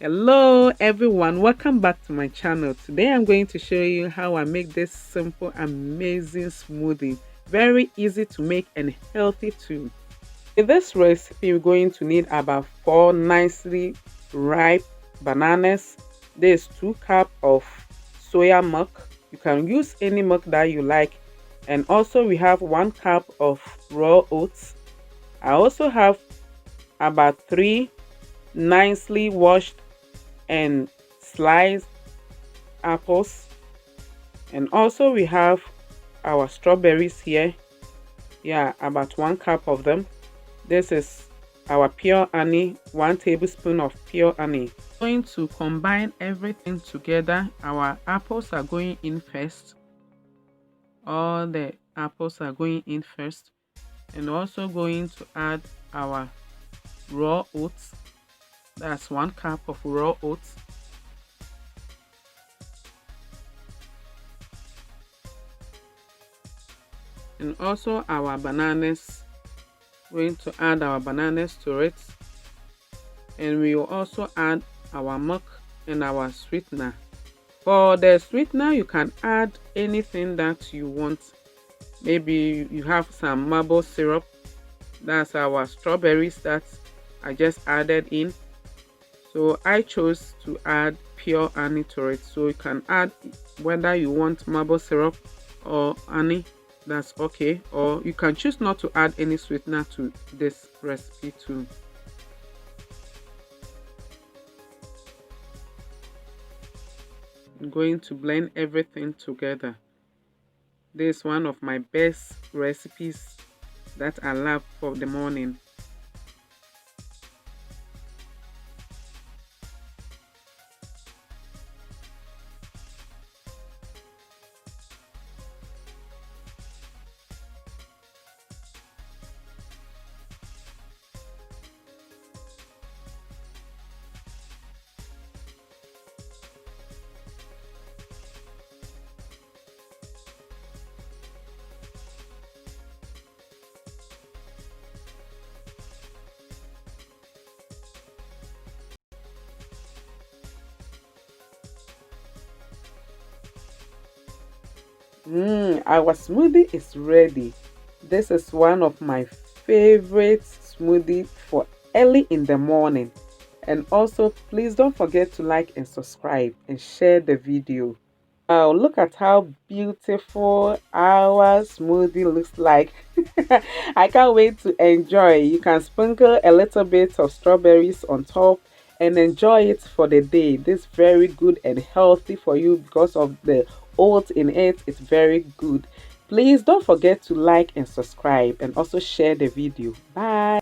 Hello everyone, welcome back to my channel. Today I'm going to show you how I make this simple amazing smoothie. Very easy to make and healthy too. In this recipe we're going to need about 4 nicely ripe bananas. There's 2 cups of soya milk. You can use any milk that you like. And also we have 1 cup of raw oats. I also have about 3 nicely washed and sliced apples, and also we have our strawberries here. About 1 cup of them. This is our pure honey, 1 tablespoon of pure honey. Going to combine everything together. Our apples are going in first. All the apples are going in first, and also going to add our raw oats. That's 1 cup of raw oats. And also our bananas. We're going to add our bananas to it. And we will also add our milk and our sweetener. For the sweetener, you can add anything that you want. Maybe you have some maple syrup. That's our strawberries that I just added in. So I chose to add pure honey to it. So you can add whether you want maple syrup or honey, that's okay. Or you can choose not to add any sweetener to this recipe too. I'm going to blend everything together. This is one of my best recipes that I love for the morning. Our smoothie is ready. This is one of my favorite smoothie for early in the morning. And also, please don't forget to like and subscribe and share the video. Wow, look at how beautiful our smoothie looks like. I can't wait to enjoy. You can sprinkle a little bit of strawberries on top and enjoy it for the day. This is very good and healthy for you because of the oats in it. It's very good. Please don't forget to like and subscribe and also share the video. Bye.